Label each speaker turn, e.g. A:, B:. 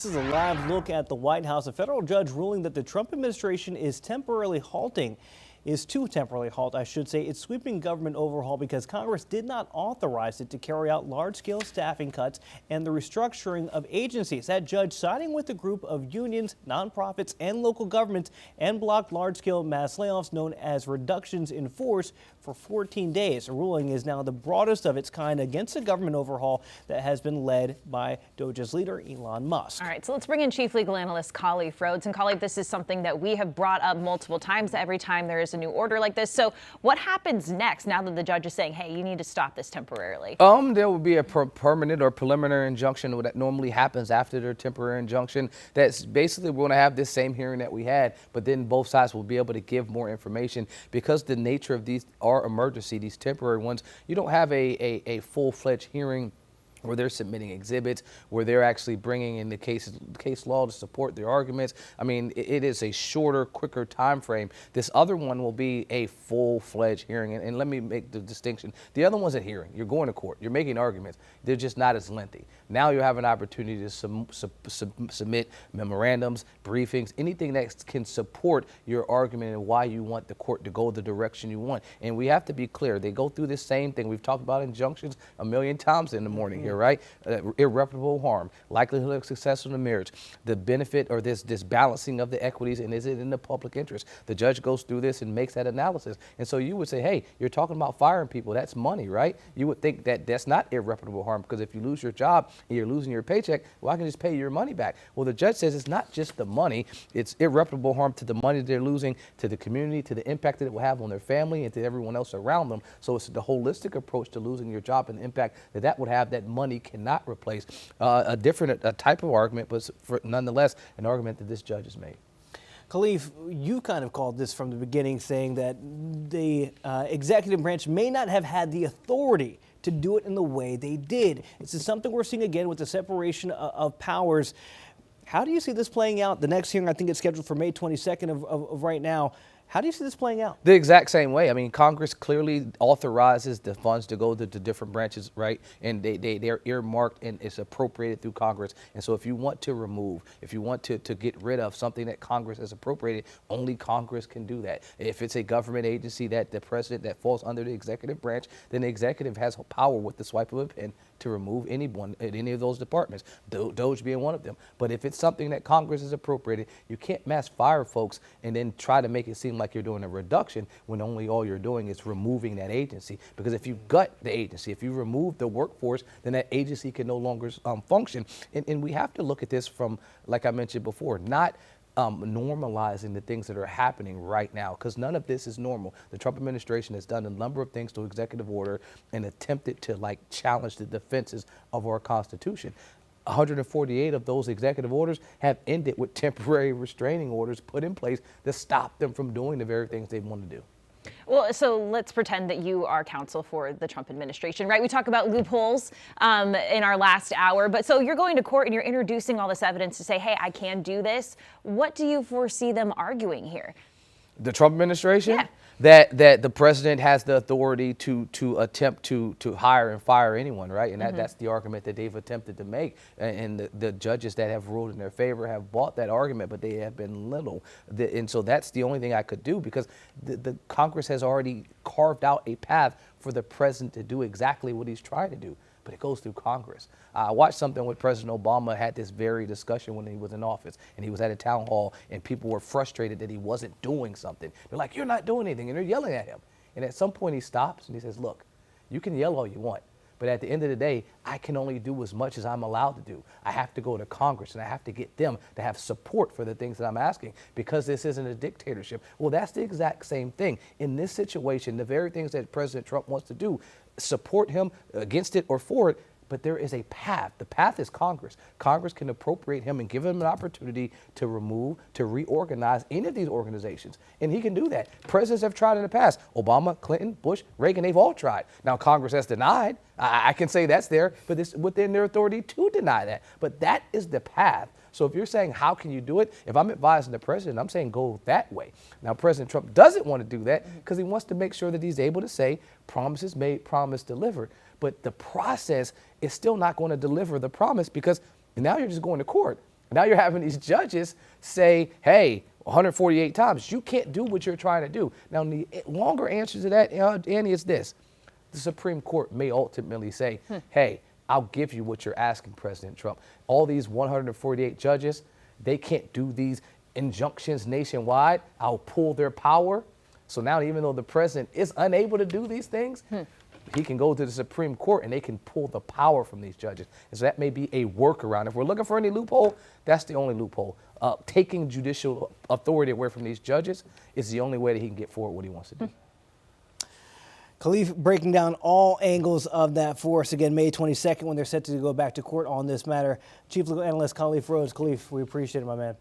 A: This is a live look at the White House. A federal judge ruling that the Trump administration is too temporarily halt, I should say, its sweeping government overhaul because Congress did not authorize it to carry out large-scale staffing cuts and the restructuring of agencies. That judge siding with a group of unions, nonprofits, and local governments and blocked large-scale mass layoffs known as reductions in force for 14 days. The ruling is now the broadest of its kind against a government overhaul that has been led by DOJ's leader, Elon Musk.
B: All right, so let's bring in Chief Legal Analyst Khalif Rhodes. And Khalif, this is something that we have brought up multiple times every time there is a new order like this. So what happens next now that the judge is saying, hey, you need to stop this temporarily?
C: There will be a permanent or preliminary injunction that normally happens after their temporary injunction. That's basically we're going to have this same hearing that we had, but then both sides will be able to give more information because the nature of these are emergency, these temporary ones. You don't have a full-fledged hearing where they're submitting exhibits, where they're actually bringing in the case law to support their arguments. I mean, it is a shorter, quicker time frame. This other one will be a full-fledged hearing, and let me make the distinction. The other one's a hearing. You're going to court. You're making arguments. They're just not as lengthy. Now you have an opportunity to submit memorandums, briefings, anything that can support your argument and why you want the court to go the direction you want. And we have to be clear. They go through the same thing. We've talked about injunctions a million times in the morning here. Right? Irreparable harm, likelihood of success in the marriage, the benefit or this balancing of the equities, and is it in the public interest? The judge goes through this and makes that analysis. And so you would say, hey, you're talking about firing people. That's money, right? You would think that that's not irreparable harm because if you lose your job and you're losing your paycheck, well, I can just pay your money back. Well, the judge says it's not just the money. It's irreparable harm to the money they're losing, to the community, to the impact that it will have on their family and to everyone else around them. So it's the holistic approach to losing your job and the impact that would have. That money cannot replace a different type of argument, but nonetheless an argument that this judge has made.
A: Khalif, you kind of called this from the beginning, saying that the executive branch may not have had the authority to do it in the way they did. This is something we're seeing again with the separation of powers. How do you see this playing out? The next hearing, I think it's scheduled for May 22nd of right now. How do you see this playing out?
C: The exact same way. I mean, Congress clearly authorizes the funds to go to different branches, right? And they're earmarked and it's appropriated through Congress. And so if you want to remove, if you want to get rid of something that Congress has appropriated, only Congress can do that. If it's a government agency that the president that falls under the executive branch, then the executive has power with the swipe of a pen to remove anyone at any of those departments, DOJ being one of them. But if it's something that Congress has appropriated, you can't mass fire folks and then try to make it seem like you're doing a reduction when only all you're doing is removing that agency. Because if you gut the agency, if you remove the workforce, then that agency can no longer function. And we have to look at this from, like I mentioned before, not normalizing the things that are happening right now, because none of this is normal. The Trump administration has done a number of things to executive order and attempted to challenge the defenses of our Constitution. 148 of those executive orders have ended with temporary restraining orders put in place to stop them from doing the very things they want to do.
B: Well, so let's pretend that you are counsel for the Trump administration, right? We talk about loopholes in our last hour, but so you're going to court and you're introducing all this evidence to say, hey, I can do this. What do you foresee them arguing here?
C: The Trump administration?
B: Yeah.
C: That the president has the authority to attempt to hire and fire anyone, right? And that's the argument that they've attempted to make. And the judges that have ruled in their favor have bought that argument, but they have been little. And so that's the only thing I could do, because the Congress has already carved out a path for the president to do exactly what he's trying to do. But it goes through Congress. I watched something with President Obama had this very discussion when he was in office, and he was at a town hall, and people were frustrated that he wasn't doing something. They're like, you're not doing anything, and they're yelling at him. And at some point he stops and he says, look, you can yell all you want, but at the end of the day, I can only do as much as I'm allowed to do. I have to go to Congress and I have to get them to have support for the things that I'm asking, because this isn't a dictatorship. Well, that's the exact same thing. In this situation, the very things that President Trump wants to do, support him against it or for it, but there is a path. The path is Congress. Congress can appropriate him and give him an opportunity to remove, to reorganize any of these organizations. And he can do that. Presidents have tried in the past. Obama, Clinton, Bush, Reagan, they've all tried. Now, Congress has denied. I can say that's there, but it's within their authority to deny that. But that is the path. So if you're saying, how can you do it? If I'm advising the president, I'm saying go that way. Now, President Trump doesn't want to do that because he wants to make sure that he's able to say promises made, promise delivered. But the process is still not going to deliver the promise, because now you're just going to court. Now you're having these judges say, hey, 148 times, you can't do what you're trying to do. Now, the longer answer to that, Annie, is this. The Supreme Court may ultimately say, hey, I'll give you what you're asking, President Trump. All these 148 judges, they can't do these injunctions nationwide. I'll pull their power. So now even though the president is unable to do these things, he can go to the Supreme Court and they can pull the power from these judges. And so that may be a workaround. If we're looking for any loophole, that's the only loophole. Taking judicial authority away from these judges is the only way that he can get forward what he wants to do.
A: Khalif breaking down all angles of that for us again, May 22nd, when they're set to go back to court on this matter. Chief Legal Analyst Khalif Rhodes. Khalif, we appreciate it, my man.